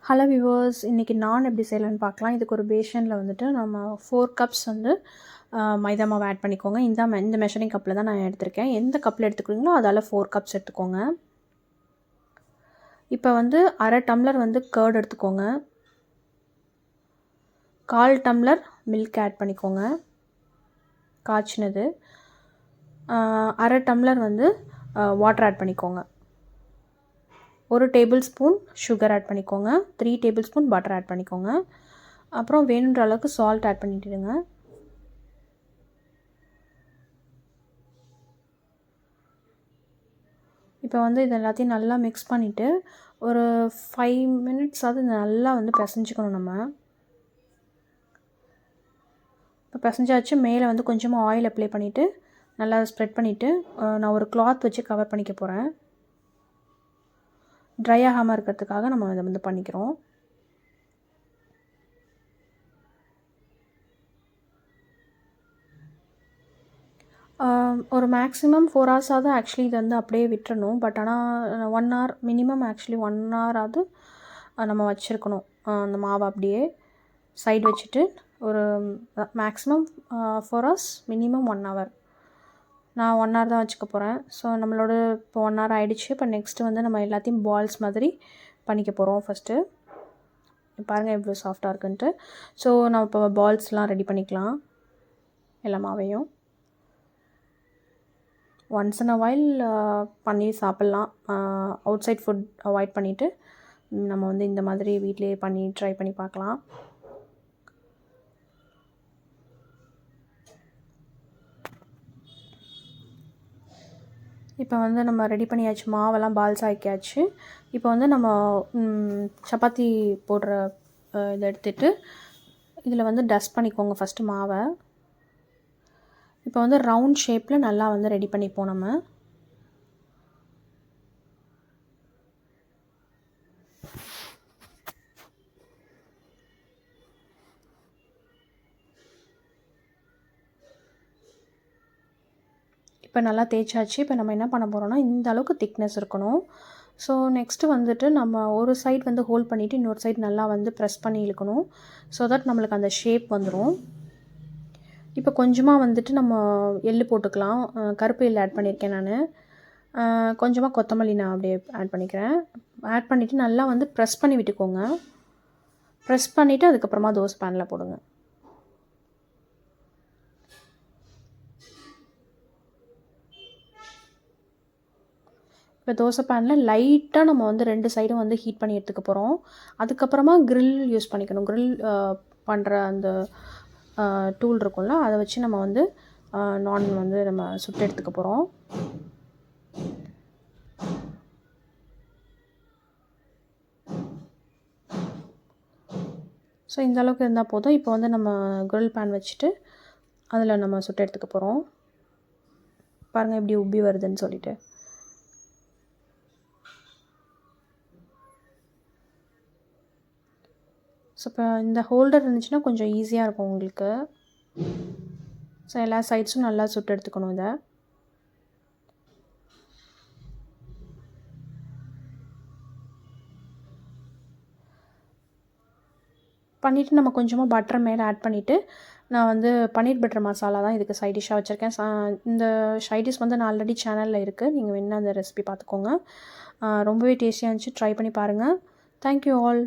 Hello viewers, இன்றைக்கி நான் எப்படி செய்யலான்னு பார்க்கலாம். இதுக்கு ஒரு பேஷனில் வந்துட்டு நம்ம 4 கப்ஸ் வந்து மைதா மாவு ஆட் பண்ணிக்கோங்க. இந்த மெஷரிங் கப்பில் தான் நான் எடுத்திருக்கேன். எந்த கப்பில் எடுத்துக்கிறீங்களோ அதால் 4 கப்ஸ் எடுத்துக்கோங்க. இப்போ வந்து அரை டம்ளர் வந்து கர்ட் எடுத்துக்கோங்க. 1/4 டம்ளர் மில்க் ஆட் பண்ணிக்கோங்க, காய்ச்சினது. அரை டம்ளர் வந்து வாட்டர் ஆட் பண்ணிக்கோங்க. 1 டேபிள் ஸ்பூன் சுகர் ஆட் பண்ணிக்கோங்க. 3 டேபிள் ஸ்பூன் பட்டர் ஆட் பண்ணிக்கோங்க. அப்புறம் வேணுன்ற அளவுக்கு சால்ட் ஆட் பண்ணிட்டுடுங்க. இப்போ வந்து இது எல்லாத்தையும் நல்லா மிக்ஸ் பண்ணிவிட்டு ஒரு 5 மினிட்ஸாவது நல்லா வந்து பிசைஞ்சிக்கணும். நம்ம இப்போ பிசைஞ்சாச்சு. மேலே வந்து கொஞ்சமாக ஆயில் அப்ளை பண்ணிவிட்டு நல்லா ஸ்ப்ரெட் பண்ணிவிட்டு நான் ஒரு கிளாத் வச்சு கவர் பண்ணிக்க போகிறேன். ட்ரை ஆகாமல் இருக்கிறதுக்காக நம்ம இதை வந்து பண்ணிக்கிறோம். ஒரு மேக்ஸிமம் 4 ஹவர்ஸாவது ஆக்சுவலி இதை வந்து அப்படியே விட்டுறணும். பட் ஆனால் 1 ஹவர் மினிமம், ஆக்சுவலி 1 ஹவராவது நம்ம வச்சுருக்கணும். அந்த மாவை அப்படியே சைடு வச்சுட்டு ஒரு மேக்ஸிமம் 4 ஹவர்ஸ், மினிமம் 1 ஹவர். நான் 1 ஹவர் தான் வச்சுக்க போகிறேன். ஸோ நம்மளோட இப்போ 1 ஹவர் ஆகிடுச்சு. இப்போ நெக்ஸ்ட்டு வந்து நம்ம எல்லாத்தையும் பால்ஸ் மாதிரி பண்ணிக்க போகிறோம். ஃபஸ்ட்டு பாருங்கள் எவ்வளோ சாஃப்டாக இருக்குன்ட்டு. ஸோ நம்ம இப்போ பால்ஸ்லாம் ரெடி பண்ணிக்கலாம். எல்லா மாவையும் ஒன்ஸ் இன் அ வைல் பண்ணி சாப்பிட்லாம். அவுட் சைட் ஃபுட் அவாய்ட் பண்ணிவிட்டு நம்ம வந்து இந்த மாதிரி வீட்டிலே பண்ணி ட்ரை பண்ணி பார்க்கலாம். இப்போ வந்து நம்ம ரெடி பண்ணியாச்சு, மாவெல்லாம் பால்ஸ் ஆக்கியாச்சு. இப்போ வந்து நம்ம சப்பாத்தி போடுற இதை எடுத்துகிட்டு இதில் வந்து டஸ்ட் பண்ணிக்கோங்க ஃபஸ்ட்டு மாவை. இப்போ வந்து ரவுண்ட் ஷேப்பில் நல்லா வந்து ரெடி பண்ணிப்போம் நம்ம. இப்போ நல்லா தேய்ச்சாச்சு. இப்போ நம்ம என்ன பண்ண போகிறோம்னா, இந்த அளவுக்கு திக்னஸ் இருக்கணும். ஸோ நெக்ஸ்ட்டு வந்துட்டு நம்ம ஒரு சைடு வந்து ஹோல்ட் பண்ணிவிட்டு இன்னொரு சைடு நல்லா வந்து ப்ரெஸ் பண்ணி இழுக்கணும். ஸோ தட் நம்மளுக்கு அந்த ஷேப் வந்துடும். இப்போ கொஞ்சமாக வந்துட்டு நம்ம எள்ளு போட்டுக்கலாம். கருப்பு எள்ளு ஆட் பண்ணியிருக்கேன் நான். கொஞ்சமாக கொத்தமல்லி நான் அப்படியே ஆட் பண்ணிக்கிறேன். ஆட் பண்ணிவிட்டு நல்லா வந்து ப்ரெஸ் பண்ணி விட்டுக்கோங்க. ப்ரெஸ் பண்ணிவிட்டு அதுக்கப்புறமா தோசை பேனில் போடுங்க. இப்போ தோசை பேனில் லைட்டாக நம்ம வந்து 2 சைடும் வந்து ஹீட் பண்ணி எடுத்துக்க போகிறோம். அதுக்கப்புறமா க்ரில் யூஸ் பண்ணிக்கணும். க்ரில் பண்ணுற அந்த டூல் இருக்கும்ல, அதை வச்சு நம்ம வந்து நான் வந்து நம்ம சுட்டு எடுத்துக்க போகிறோம். ஸோ இந்த அளவுக்கு இருந்தால் போதும். இப்போ வந்து நம்ம க்ரில் பேன் வச்சுட்டு அதில் நம்ம சுட்டு எடுத்துக்க போகிறோம். பாருங்கள் எப்படி உப்பி வருதுன்னு சொல்லிட்டு. ஸோ இப்போ இந்த ஹோல்டர் இருந்துச்சுன்னா கொஞ்சம் ஈஸியாக இருக்கும் உங்களுக்கு. ஸோ எல்லா சைட்ஸும் நல்லா சுட்டு எடுத்துக்கணும். இதை பண்ணிவிட்டு நம்ம கொஞ்சமாக பட்டர் மேலே ஆட் பண்ணிவிட்டு நான் வந்து பன்னீர் பட்டர் மசாலா தான் இதுக்கு சைட் டிஷ்ஷாக வச்சுருக்கேன். இந்த சைட் டிஷ் வந்து நான் ஆல்ரெடி சேனலில் இருக்குது. நீங்கள் வேணுன்னா அந்த ரெசிபி பார்த்துக்கோங்க. ரொம்பவே டேஸ்டியாக இருந்துச்சு. ட்ரை பண்ணி பாருங்கள். Thank you all.